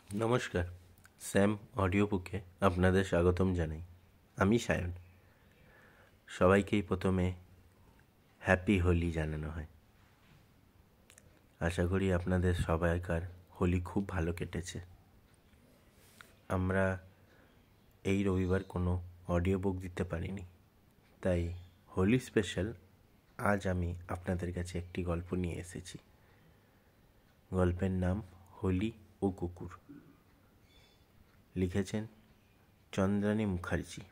নমস্কার, Sam audio বুকে আপনাদের স্বাগতম জানাই। আমি সায়ন। সবাইকেই প্রথমে হ্যাপি হোলি জানানো হয়। আশা করি আপনাদের সবাইকার হোলি খুব ভালো কেটেছে। আমরা এই রবিবার কোনো অডিও বুক দিতে পারিনি, তাই হোলি স্পেশাল আজ আমি আপনাদের কাছে একটি গল্প নিয়ে এসেছি। গল্পের নাম হোলি ও কুকুর। লিখেছেন চন্দ্রানী মুখার্জি।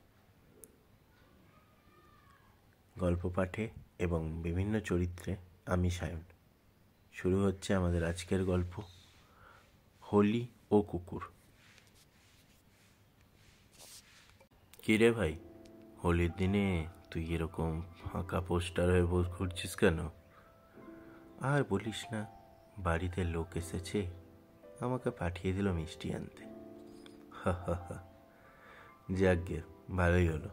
গল্প পাঠে এবং বিভিন্ন চরিত্রে আমি সায়ন। শুরু হচ্ছে আমাদের আজকের গল্প, হোলি ও কুকুর। কিরে ভাই, হোলির দিনে তুই এরকম ফাঁকা পোস্টার হয়ে ঘুরছিস কেন? আর বলিস না, বাড়িতে লোক এসেছে, আমাকে পাঠিয়ে দিল মিষ্টি আনতে। হা হা হা। যাকগে, ভালোই হলো,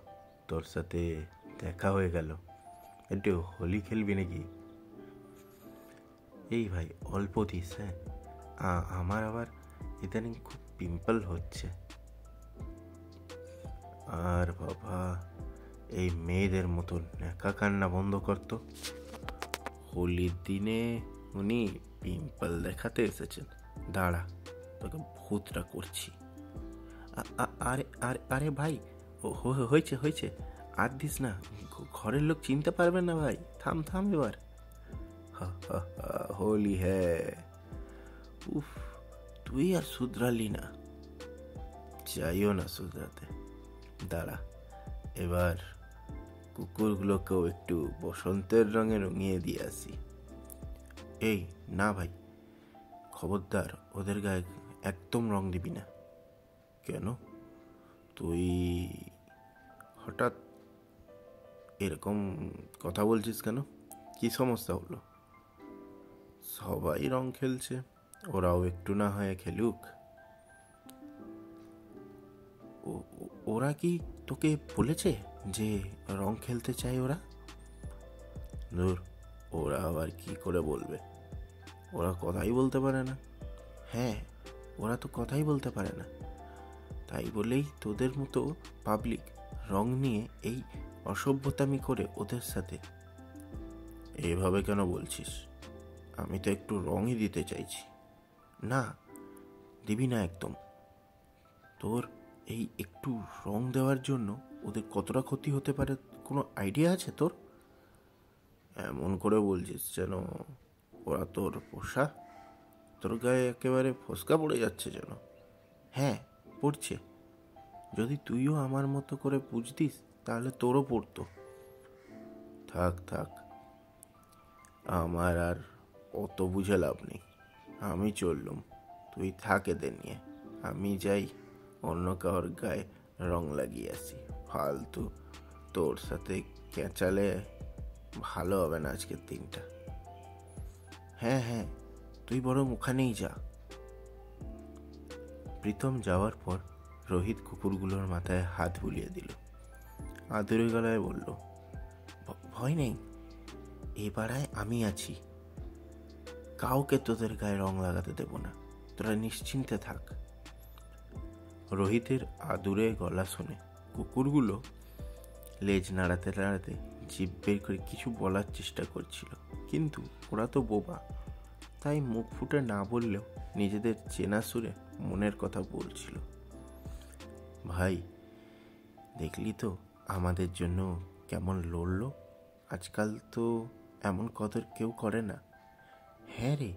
তোর সাথে দেখা হয়ে গেল। একটু হোলি খেলবি নাকি? এই ভাই, অল্প দিস। হ্যাঁ, আমার আবার ইদানিং খুব পিম্পল হচ্ছে। আর বাবা, এই মেয়েদের মতো ন্যাকা কান্না বন্ধ করতো। হোলির দিনে উনি পিম্পল দেখাতে এসেছেন। দাঁড়া, তোকে ভূতটা করছি। আরে আরে আরে ভাই, হয়েছে হয়েছে, আর দিস না, ঘরের লোক চিনতে পারবে না ভাই। থাম থাম এবার। হোলি হ্যাঁ। উফ, তুই আর শুধরালি না, চাইও না শুধরাতে। দাঁড়া, এবার কুকুরগুলোকেও একটু বসন্তের রঙে রঙিয়ে দিয়ে আসি। এই না ভাই, খবরদার ওদের গায়ে একদম রং দিবি না। কেন, তুই হঠাৎ এরকম কথা বলছিস কেন? কি সমস্যা হলো? সবাই রং খেলছে, ওরাও একটু না হয়ে খেলুক। ওরা কি তোকে বলেছে যে রং খেলতে চায় ওরা? ধুর, ওরা আবার কি করে বলবে? ওরা কথাই বলতে পারে না। হ্যাঁ, ওরা তো কথাই বলতে পারে না, তাই বলেই তোদের মতো পাবলিক রং নিয়ে এই অসভ্যতামি করে ওদের সাথে। এইভাবে কেন বলছিস? আমি তো একটু রঙই দিতে চাইছি। না, দিবি না একদম। তোর এই একটু রং দেওয়ার জন্য ওদের কতটা ক্ষতি হতে পারে কোনো আইডিয়া আছে তোর? এমন করে বলছিস যেন ওরা তোর পোষা, তোর গায়ে একেবারে ফোসকা পড়ে যাচ্ছে যেন। হ্যাঁ, পড়ছে। যদি তুইও আমার মতো করে বুঝতিস তাহলে তোরও পড়তো। থাক থাক, আমার আর অত বুঝে লাভ নেই। আমি চললুম, তুই থাক এদের নিয়ে। আমি যাই অন্য কারোর গায়ে রং লাগিয়ে আসি। ফালতু তোর সাথে কেঁচালে ভালো হবে না আজকের দিনটা। হ্যাঁ হ্যাঁ, তুই বরং ওখানেই যা। প্রীতম যাওয়ার পর রোহিত কুকুরগুলোর মাথায় হাত বুলিয়ে দিল। আদুরে গলায় বলল, ভয় নেই, এ পাড়ায় আমি আছি। কাউকে তোদের গায়ে রং লাগাতে দেব না, তোরা নিশ্চিন্তে থাক। রোহিতের আদুরে গলা শুনে কুকুরগুলো লেজ নাড়াতে নাড়াতে জিভ বের করে কিছু বলার চেষ্টা করছিল, কিন্তু ওরা তো বোবা, তাই মুখ ফুটে না বললেও নিজেদের চেনা সুরে মনের কথা বলছিল। ভাই, দেখলি তো আমাদের জন্য কেমন লড়লো? আজকাল তো এমন কদর কেউ করে না। হ্যাঁ রে,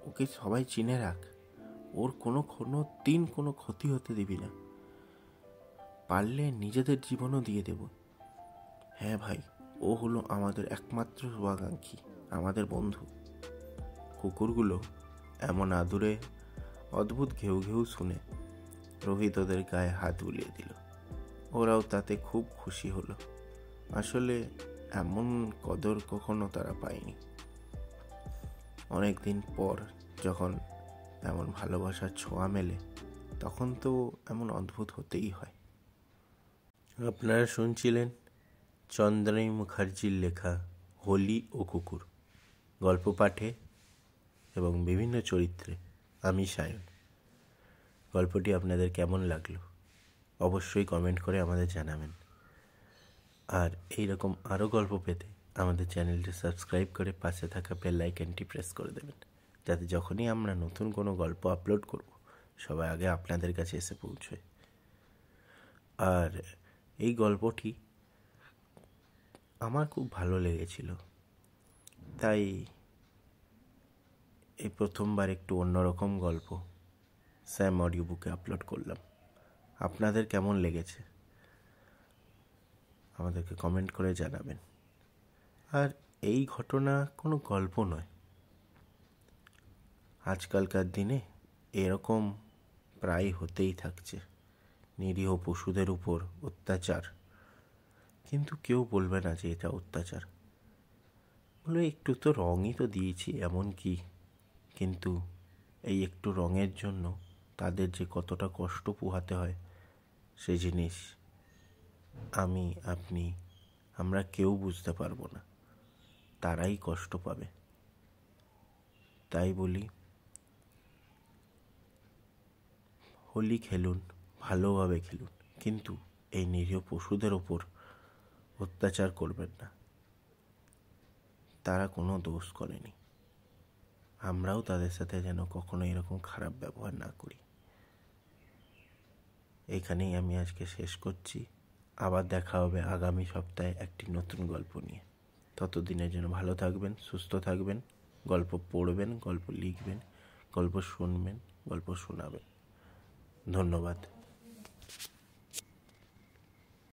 ওকে সবাই চিনে রাখ। ওর কোনো দিন কোনো ক্ষতি হতে দিবি না, পারলে নিজেদের জীবনও দিয়ে দেব। হ্যাঁ ভাই, ও হলো আমাদের একমাত্র শুভাকাঙ্ক্ষী, আমাদের বন্ধু। কুকুরগুলো এমন আদুরে অদ্ভুত ঘেউ ঘেউ শুনে রোহিত ওদের গায়ে হাত বুলিয়ে দিল। ওরাও তাতে খুব খুশি হলো। আসলে এমন কদর কখনো তারা পায়নি। অনেকদিন পর যখন এমন ভালোবাসার ছোঁয়া মেলে, তখন তো এমন অদ্ভুত হতেই হয়। আপনারা শুনছিলেন চন্দ্রানী মুখার্জির লেখা হোলি ও কুকুর। গল্প পাঠে এবং বিভিন্ন চরিত্রে আমি সায়ন। গল্পটি আপনাদের কেমন লাগলো অবশ্যই কমেন্ট করে আমাদের জানাবেন। আর এইরকম আরও গল্প পেতে আমাদের চ্যানেলটি সাবস্ক্রাইব করে পাশে থাকা বেল আইকনটি প্রেস করে দেবেন, যাতে যখনই আমরা নতুন কোনো গল্প আপলোড করব সবার আগে আপনাদের কাছে এসে পৌঁছয়। আর এই গল্পটি আমার খুব ভালো লেগেছিল, তাই এই প্রথমবার একটু অন্যরকম গল্প স্যাম অডিও বুকে আপলোড করলাম। আপনাদের কেমন লেগেছে আমাদেরকে কমেন্ট করে জানাবেন। আর এই ঘটনা কোনো গল্প নয়, আজকালকার দিনে এরকম প্রায় হতেই থাকছে, নিরীহ পশুদের উপর অত্যাচার, কিন্তু কেউ বলবে না যে এটা অত্যাচার। বলে একটু তো রঙই তো দিয়েছি এমন কি, কিন্তু এই একটু রঙের জন্য তাদের যে কতটা কষ্ট পোহাতে হয় সেই জিনিস আমি আপনি আমরা কেউ বুঝতে পারবো না, তারাই কষ্ট পাবে। তাই বলি হোলি খেলুন, ভালোভাবে খেলুন, কিন্তু এই নিরীহ পশুদের ওপর অত্যাচার করবেন না। তারা কোনো দোষ করেনি, আমরাও তাদের সাথে যেন কখনো এরকম খারাপ ব্যবহার না করি। এখানেই আমি আজকে শেষ করছি। আবার দেখা হবে আগামী সপ্তাহে একটি নতুন গল্প নিয়ে। ততদিনের জন্য ভালো থাকবেন, সুস্থ থাকবেন, গল্প পড়বেন, গল্প লিখবেন, গল্প শুনবেন, গল্প শোনাবেন। ধন্যবাদ।